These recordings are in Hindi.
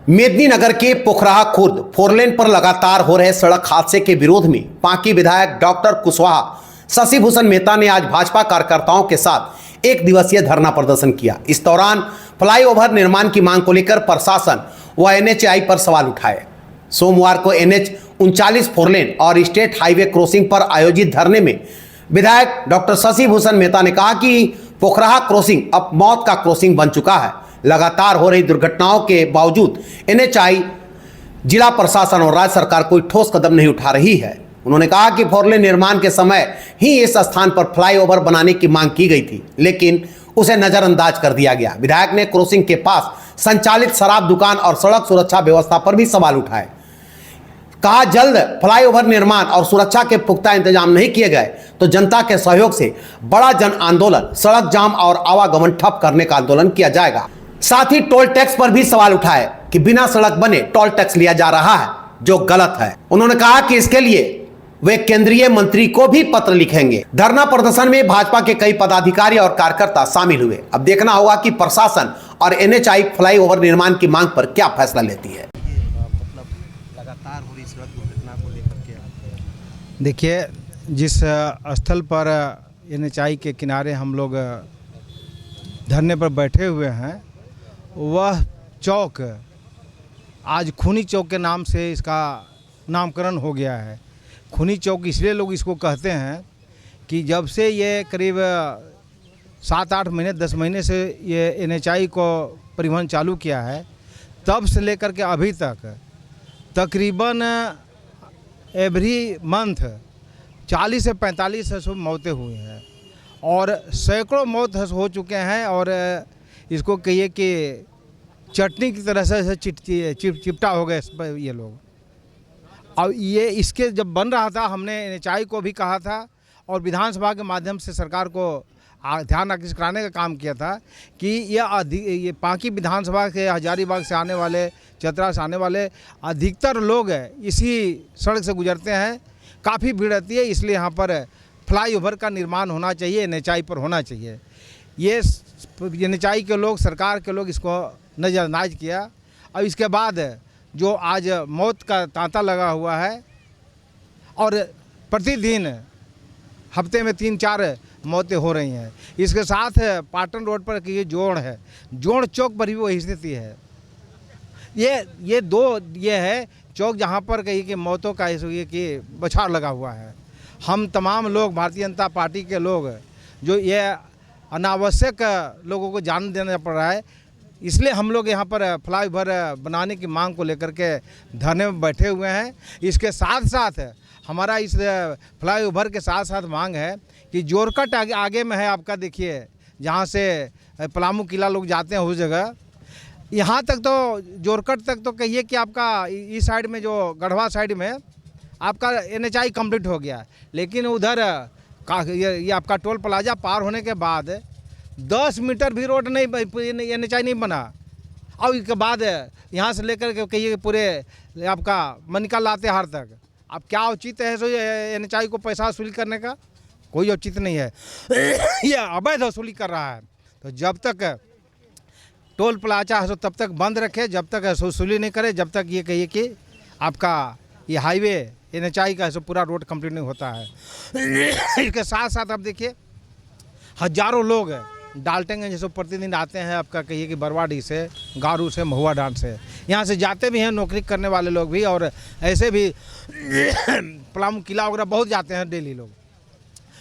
मेदिनीनगर के पोखराहा खुर्द फोरलेन पर लगातार हो रहे सड़क हादसे के विरोध में पांकी विधायक डॉक्टर कुशवाहा शशि भूषण मेहता ने आज भाजपा कार्यकर्ताओं के साथ एक दिवसीय धरना प्रदर्शन किया। इस दौरान फ्लाईओवर निर्माण की मांग को लेकर प्रशासन व एनएचएआई पर सवाल उठाए। सोमवार को NH 39 फोरलेन और स्टेट हाईवे क्रॉसिंग पर आयोजित धरने में विधायक डॉक्टर शशि भूषण मेहता ने कहा कि पोखराहा क्रॉसिंग अब मौत का क्रॉसिंग बन चुका है। लगातार हो रही दुर्घटनाओं के बावजूद एनएचएआई, जिला प्रशासन और राज्य सरकार कोई ठोस कदम नहीं उठा रही है। उन्होंने कहा कि फोरलेन निर्माण के समय ही इस स्थान पर फ्लाईओवर बनाने की मांग की गई थी, लेकिन उसे नजरअंदाज कर दिया गया। विधायक ने क्रॉसिंग के पास संचालित शराब दुकान और सड़क सुरक्षा व्यवस्था पर भी सवाल उठाए। कहा जल्द फ्लाईओवर निर्माण और सुरक्षा के पुख्ता इंतजाम नहीं किए गए तो जनता के सहयोग से बड़ा जन आंदोलन, सड़क जाम और आवागमन ठप करने का आंदोलन किया जाएगा। साथ ही टोल टैक्स पर भी सवाल उठाए कि बिना सड़क बने टोल टैक्स लिया जा रहा है, जो गलत है। उन्होंने कहा कि इसके लिए वे केंद्रीय मंत्री को भी पत्र लिखेंगे। धरना प्रदर्शन में भाजपा के कई पदाधिकारी और कार्यकर्ता शामिल हुए। अब देखना होगा कि प्रशासन और एनएचएआई फ्लाईओवर निर्माण की मांग पर क्या फैसला लेती है। लगातार हो रही सड़क दुर्घटना को लेकर के देखिए, जिस स्थल पर एनएचएआई के किनारे हम लोग धरने पर बैठे हुए हैं, वह चौक आज खूनी चौक के नाम से इसका नामकरण हो गया है। खूनी चौक इसलिए लोग इसको कहते हैं कि जब से ये करीब 7-8 महीने 10 महीने से ये एनएचएआई को परिवहन चालू किया है, तब से लेकर के अभी तक तकरीबन एवरी मंथ 40 से 45 ऐसे मौतें हुई हैं और सैकड़ों मौत हो चुके हैं। और इसको कहिए कि चटनी की तरह से चिपटा हो गए ये लोग। और ये इसके जब बन रहा था, हमने एनएचएआई को भी कहा था और विधानसभा के माध्यम से सरकार को ध्यान आकर्षित कराने का काम किया था कि ये पांकी विधानसभा के हजारीबाग से आने वाले, चतरा से आने वाले अधिकतर लोग इसी सड़क से गुजरते हैं। काफ़ी भीड़ रहती है, इसलिए यहाँ पर फ्लाईओवर का निर्माण होना चाहिए, एनएचएआई पर होना चाहिए। ये एनएचएआई के लोग, सरकार के लोग इसको नज़रअंदाज किया। और इसके बाद जो आज मौत का तांता लगा हुआ है और प्रतिदिन हफ्ते में 3-4 मौतें हो रही हैं। इसके साथ पाटन रोड पर ये जोड़ है, जोड़ चौक पर भी वही स्थिति है। ये दो है चौक जहाँ पर कहीं कि मौतों का ये कि बछाड़ लगा हुआ है। हम तमाम लोग, भारतीय जनता पार्टी के लोग, जो ये अनावश्यक लोगों को जान देना पड़ रहा है, इसलिए हम लोग यहाँ पर फ्लाईओवर बनाने की मांग को लेकर के धरने में बैठे हुए हैं। इसके साथ साथ हमारा इस फ्लाईओवर के साथ साथ मांग है कि जोरकट आगे में है आपका, देखिए जहाँ से पलामू किला लोग जाते हैं उस जगह, यहाँ तक तो जोरकट तक तो कहिए कि आपका इस साइड में जो गढ़वा साइड में आपका एनएचएआई कंप्लीट हो गया, लेकिन उधर ये आपका टोल प्लाजा पार होने के बाद 10 मीटर भी रोड नहीं, एनएचएआई नहीं बना। और इसके बाद यहाँ से लेकर के कहिए पूरे आपका मनिका लातेहार तक, अब क्या औचित्य है सो एनएचएआई को पैसा वसूली करने का? कोई औचित्य नहीं है। यह अवैध वसूली कर रहा है। तो जब तक टोल प्लाजा है तब तक बंद रखे, जब तक वसूली नहीं करे, जब तक ये कहिए कि आपका ये हाईवे एनएचएआई का ऐसा पूरा रोड कंप्लीट नहीं होता है। इसके साथ साथ अब देखिए हजारों लोग डाल्टनगंज जैसे प्रतिदिन आते हैं, आपका कहिए कि बरवाडी से, गारू से, महुआ डांड से, यहाँ से जाते भी हैं नौकरी करने वाले लोग भी, और ऐसे भी पलामू किला वगैरह बहुत जाते हैं डेली लोग।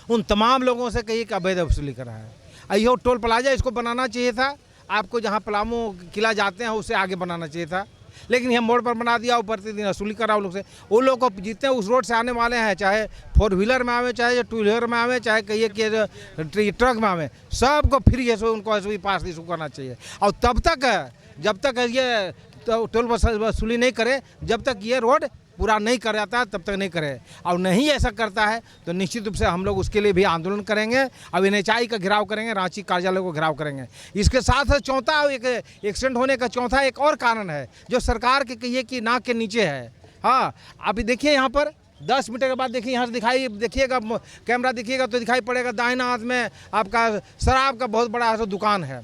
उन तमाम लोगों से कहिए कि अवैध वसूली कर रहा है। यो टोल प्लाजा इसको बनाना चाहिए था, आपको जहाँ पलामू किला जाते हैं उससे आगे बनाना चाहिए था, लेकिन यह मोड़ पर बना दिया। ऊपर प्रतिदिन वसूली कर रहा उन लोग से। उन लोग को जितने उस रोड से आने वाले हैं, चाहे 4 व्हीलर में आवे, चाहे 2 व्हीलर में आवे, चाहे कहिए कि ट्रक में आवे, सबको फ्री है उनको ऐसे पास इशू करना चाहिए। और तब तक जब तक ये टोल वसूली नहीं करे, जब तक ये रोड पूरा नहीं कर जाता है तब तक नहीं करे। और नहीं ऐसा करता है तो निश्चित रूप से हम लोग उसके लिए भी आंदोलन करेंगे। अब एनएचएआई का घेराव करेंगे, रांची कार्यालय को घेराव करेंगे। इसके साथ चौथा एक एक्सीडेंट होने का चौथा एक और कारण है, जो सरकार के कहिए कि नाक के नीचे है। हाँ, अभी देखिए यहाँ पर 10 मीटर के बाद देखिए, यहाँ से दिखाई देखिएगा, कैमरा देखिएगा तो दिखाई पड़ेगा, दाहिना हाथ में आपका शराब का बहुत बड़ा दुकान है।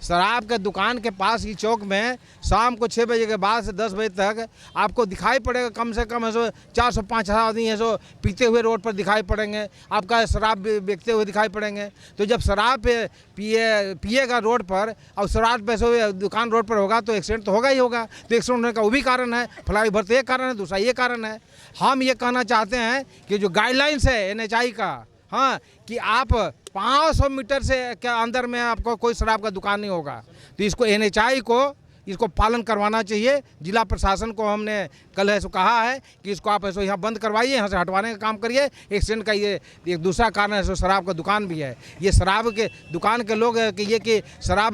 शराब के दुकान के पास ही चौक में शाम को 6 बजे के बाद से 10 बजे तक आपको दिखाई पड़ेगा कम से कम है सो 400-500 आदमी है सो पीते हुए रोड पर दिखाई पड़ेंगे, आपका शराब बेचते हुए दिखाई पड़ेंगे। तो जब शराब पिएगा रोड पर और शराब पे सो दुकान रोड पर होगा तो एक्सीडेंट तो होगा ही होगा। तो एक्सीडेंट होने का वो भी कारण है, फ्लाईओवर तो एक कारण है, दूसरा ये कारण है। हम ये कहना चाहते हैं कि जो गाइडलाइंस है NHAI का, हाँ, कि आप 500 मीटर से के अंदर में आपको कोई शराब का दुकान नहीं होगा। तो इसको NHAI को इसको पालन करवाना चाहिए। जिला प्रशासन को हमने कल ऐसा कहा है कि इसको आप ऐसे यहाँ बंद करवाइए, यहाँ से हटवाने का काम करिए। एक्सीडेंट का ये एक दूसरा कारण है, सो शराब का दुकान भी है। ये शराब के दुकान के लोग कि शराब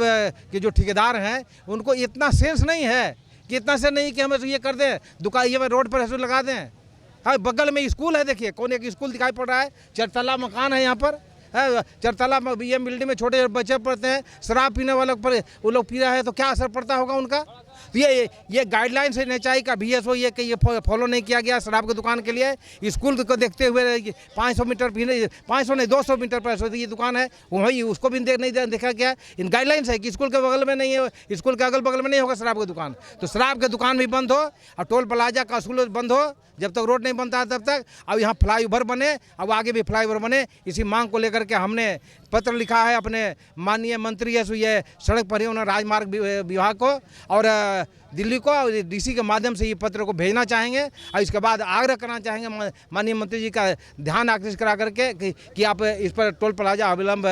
के जो ठेकेदार हैं उनको इतना सेंस नहीं है कि इतना से नहीं कि हम ऐसे ये कर दें, दुकान ये रोड पर ऐसे लगा दें। हाँ, बगल में स्कूल है, देखिए कौन एक स्कूल दिखाई पड़ रहा है, 4 तल्ला मकान है यहाँ पर, 4 तल्ला ये बिल्डिंग में छोटे बच्चे पढ़ते हैं, शराब पीने वालों पर वो लोग पी रहे हैं तो क्या असर पड़ता होगा उनका। तो ये गाइडलाइंस है NHAI का BSO ये कि ये फॉलो नहीं किया गया शराब की दुकान के लिए। स्कूल को देखते हुए 500 मीटर भी नहीं, 500 नहीं 200 मीटर पर ये दुकान है, वही उसको भी नहीं देखा गया। इन गाइडलाइंस है कि स्कूल के बगल में नहीं है, स्कूल के अगल बगल में नहीं होगा शराब की दुकान। तो शराब की दुकान भी बंद हो और टोल प्लाजा का असूल बंद हो, जब तक रोड नहीं बनता है तब तक। अब यहाँ फ्लाईओवर बने, अब आगे भी फ्लाईओवर बने। इसी मांग को लेकर के हमने पत्र लिखा है अपने माननीय मंत्री ये सड़क परिवहन और राजमार्ग विभाग को और दिल्ली को और DC के माध्यम से ये पत्र को भेजना चाहेंगे। और इसके बाद आग्रह करना चाहेंगे माननीय मंत्री जी का ध्यान आकर्षित करा करके कि आप इस पर टोल प्लाजा अविलंब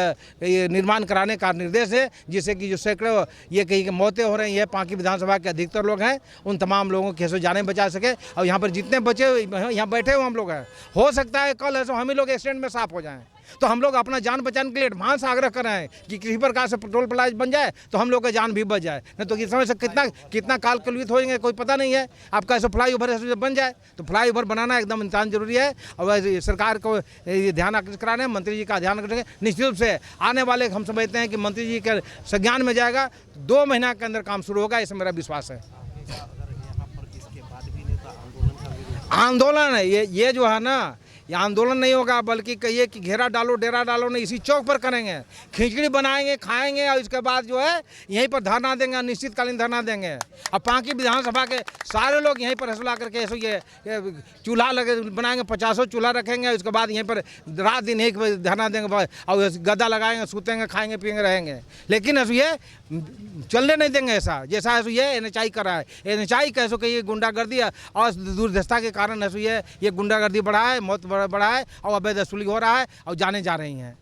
निर्माण कराने का निर्देश है, जिससे कि जो सैकड़ों ये कहीं की मौतें हो रही हैं, पांकी विधानसभा के अधिकतर लोग हैं, उन तमाम लोगों के जाने बचा सके। और यहाँ पर जितने बचे यहाँ बैठे हुए हम लोग हैं, हो सकता है कल ऐसा हम ही लोग एक्सीडेंट में साफ हो जाएँ। तो हम लोग अपना जान बचाने के लिए एडवांस आग्रह कर रहे हैं कि किसी प्रकार से पेट्रोल प्लाजा बन जाए तो हम लोग का जान भी बच जाए। नहीं तो इस समय से कितना काल कलवित होंगे कोई पता नहीं है। आपका ऐसा फ्लाईओवर ऐसे बन जाए तो फ्लाईओवर बनाना एकदम इंसान जरूरी है। और सरकार को ध्यान आकर्षित कराने, मंत्री जी का ध्यान आकर्षित निश्चित रूप से आने वाले हम समझते हैं कि मंत्री जी के संज्ञान में जाएगा, 2 महीना के अंदर काम शुरू होगा, ऐसा मेरा विश्वास है। आंदोलन है ये जो है ना, ये आंदोलन नहीं होगा, बल्कि कहिए कि घेरा डालो डेरा डालो नहीं, इसी चौक पर करेंगे, खिचड़ी बनाएंगे, खाएंगे और इसके बाद जो है यहीं पर धरना देंगे, अनिश्चितकालीन धरना देंगे। और पांकी विधानसभा के सारे लोग यहीं पर हंसला करके ऐसे ये चूल्हा लगे बनाएंगे, 50 चूल्हा रखेंगे, उसके बाद यहीं पर रात दिन एक धरना देंगे और गद्दा लगाएंगे, सूतेंगे, खाएंगे पिएंगे रहेंगे। लेकिन ऐसे ये चलने नहीं देंगे ऐसा, जैसा ऐसे ये NHAI कर रहा है। NHAI कैसे कि ये गुंडागर्दी और दुर्दशा के कारण ऐसे ये गुंडागर्दी बढ़ा है, मौत बढ़ा है और अवैध वसूली हो रहा है और जाने जा रही हैं।